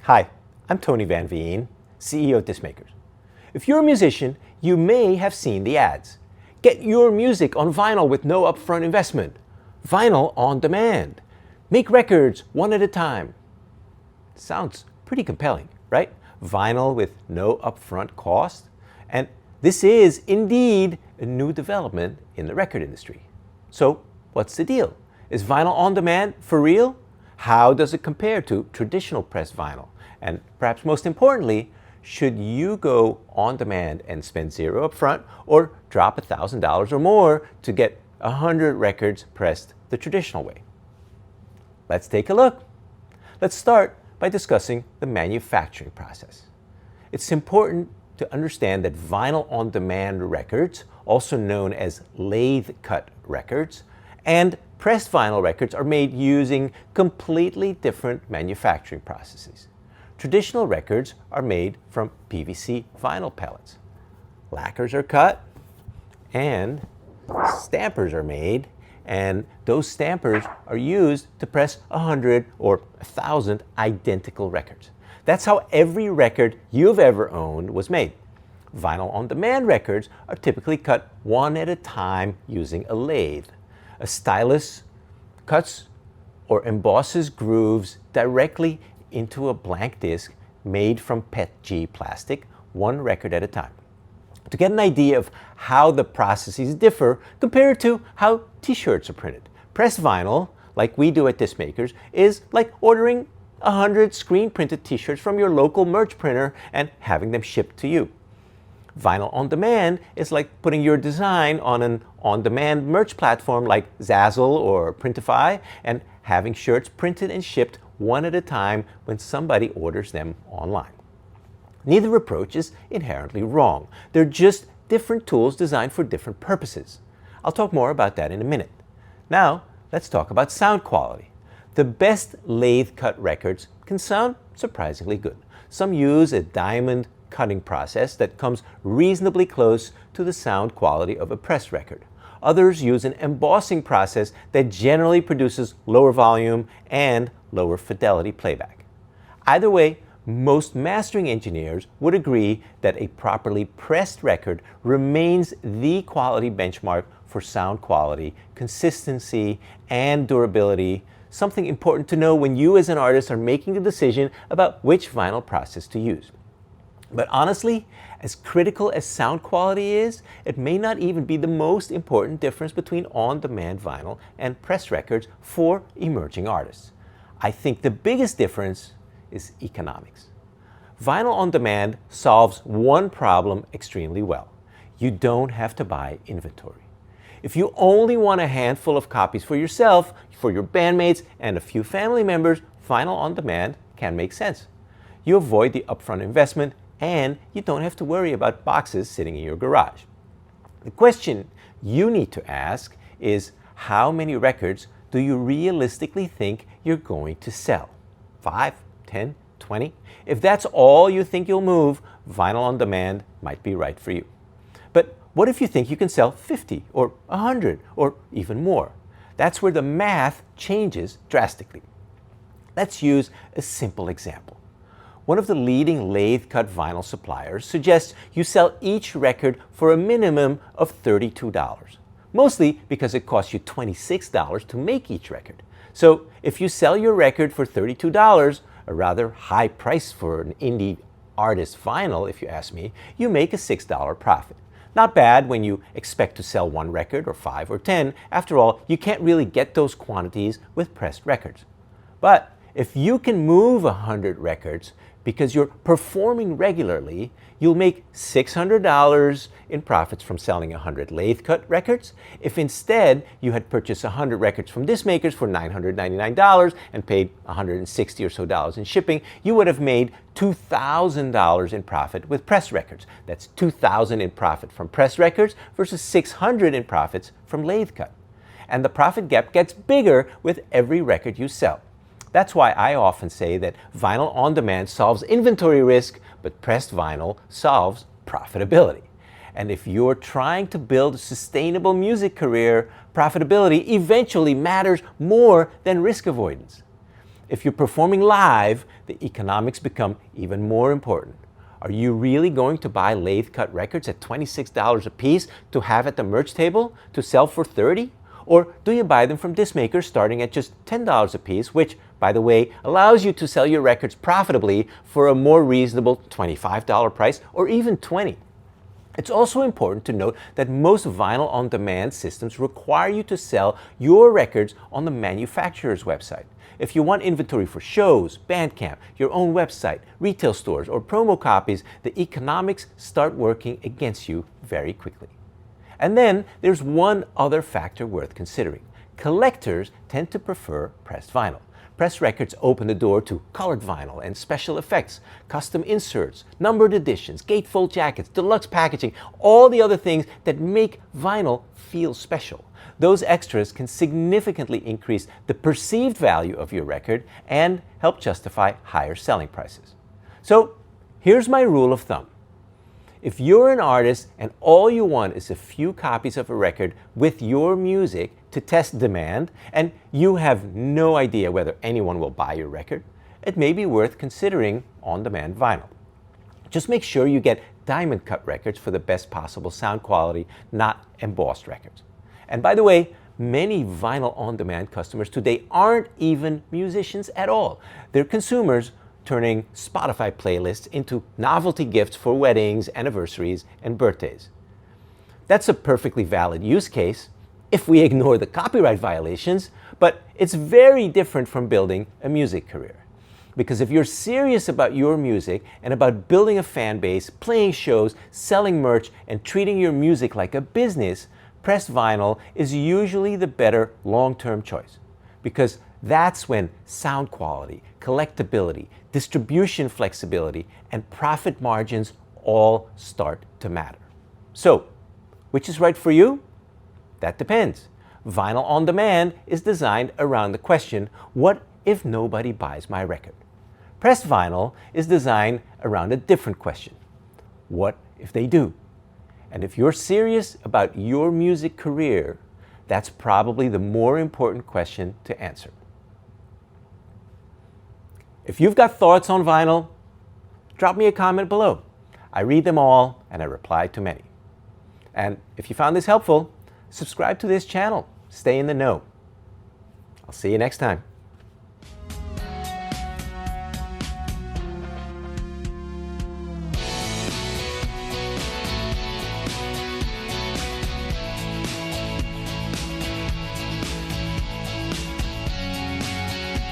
Hi, I'm Tony Van Veen, CEO of Discmakers. If you're a musician, you may have seen the ads. Get your music on vinyl with no upfront investment. Vinyl on demand. Make records one at a time. Sounds pretty compelling, right? Vinyl with no upfront cost. And this is indeed a new development in the record industry. So what's the deal? Is vinyl on demand for real? How does it compare to traditional pressed vinyl? And perhaps most importantly, should you go on demand and spend zero upfront or drop $1,000 or more to get 100 records pressed the traditional way? Let's take a look. Let's start by discussing the manufacturing process. It's important to understand that vinyl on demand records, also known as lathe-cut records, and pressed vinyl records are made using completely different manufacturing processes. Traditional records are made from PVC vinyl pellets. Lacquers are cut and stampers are made, and those stampers are used to press 100 or 1,000 identical records. That's how every record you've ever owned was made. Vinyl on demand records are typically cut one at a time using a lathe. A stylus cuts or embosses grooves directly into a blank disc made from PETG plastic, one record at a time. To get an idea of how the processes differ, compare it to how t-shirts are printed. Pressed vinyl, like we do at Discmakers, is like ordering 100 screen-printed t-shirts from your local merch printer and having them shipped to you. Vinyl on demand is like putting your design on an on-demand merch platform like Zazzle or Printify and having shirts printed and shipped one at a time when somebody orders them online. Neither approach is inherently wrong. They're just different tools designed for different purposes. I'll talk more about that in a minute. Now, let's talk about sound quality. The best lathe-cut records can sound surprisingly good. Some use a diamond cutting process that comes reasonably close to the sound quality of a pressed record. Others use an embossing process that generally produces lower volume and lower fidelity playback. Either way, most mastering engineers would agree that a properly pressed record remains the quality benchmark for sound quality, consistency, and durability, something important to know when you as an artist are making a decision about which vinyl process to use. But honestly, as critical as sound quality is, it may not even be the most important difference between on-demand vinyl and pressed records for emerging artists. I think the biggest difference is economics. Vinyl on demand solves one problem extremely well. You don't have to buy inventory. If you only want a handful of copies for yourself, for your bandmates, and a few family members, vinyl on demand can make sense. You avoid the upfront investment and you don't have to worry about boxes sitting in your garage. The question you need to ask is, how many records do you realistically think you're going to sell? 5, 10, 20? If that's all you think you'll move, vinyl on demand might be right for you. But what if you think you can sell 50 or 100 or even more? That's where the math changes drastically. Let's use a simple example. One of the leading lathe-cut vinyl suppliers suggests you sell each record for a minimum of $32, mostly because it costs you $26 to make each record. So if you sell your record for $32, a rather high price for an indie artist vinyl, if you ask me, you make a $6 profit. Not bad when you expect to sell one record or 5 or 10. After all, you can't really get those quantities with pressed records. But if you can move 100 records because you're performing regularly, you'll make $600 in profits from selling 100 lathe-cut records. If instead you had purchased 100 records from Discmakers for $999 and paid $160 or so in shipping, you would have made $2,000 in profit with pressed records. That's $2,000 in profit from pressed records versus $600 in profits from lathe-cut. And the profit gap gets bigger with every record you sell. That's why I often say that vinyl on demand solves inventory risk, but pressed vinyl solves profitability. And if you're trying to build a sustainable music career, profitability eventually matters more than risk avoidance. If you're performing live, the economics become even more important. Are you really going to buy lathe-cut records at $26 a piece to have at the merch table to sell for $30? Or do you buy them from disc makers starting at just $10 a piece, which, by the way, allows you to sell your records profitably for a more reasonable $25 price or even $20? It's also important to note that most vinyl on-demand systems require you to sell your records on the manufacturer's website. If you want inventory for shows, Bandcamp, your own website, retail stores, or promo copies, the economics start working against you very quickly. And then there's one other factor worth considering. Collectors tend to prefer pressed vinyl. Pressed records open the door to colored vinyl and special effects, custom inserts, numbered editions, gatefold jackets, deluxe packaging, all the other things that make vinyl feel special. Those extras can significantly increase the perceived value of your record and help justify higher selling prices. So here's my rule of thumb. If you're an artist and all you want is a few copies of a record with your music to test demand, and you have no idea whether anyone will buy your record, it may be worth considering on-demand vinyl. Just make sure you get diamond cut records for the best possible sound quality, not embossed records. And by the way, many vinyl on-demand customers today aren't even musicians at all. They're consumers turning Spotify playlists into novelty gifts for weddings, anniversaries, and birthdays. That's a perfectly valid use case if we ignore the copyright violations, but it's very different from building a music career. Because if you're serious about your music and about building a fan base, playing shows, selling merch, and treating your music like a business, pressed vinyl is usually the better long-term choice. Because that's when sound quality, collectability, distribution flexibility, and profit margins all start to matter. So, which is right for you? That depends. Vinyl on demand is designed around the question, what if nobody buys my record? Pressed vinyl is designed around a different question. What if they do? And if you're serious about your music career, that's probably the more important question to answer. If you've got thoughts on vinyl, drop me a comment below. I read them all and I reply to many. And if you found this helpful, subscribe to this channel. Stay in the know. I'll see you next time.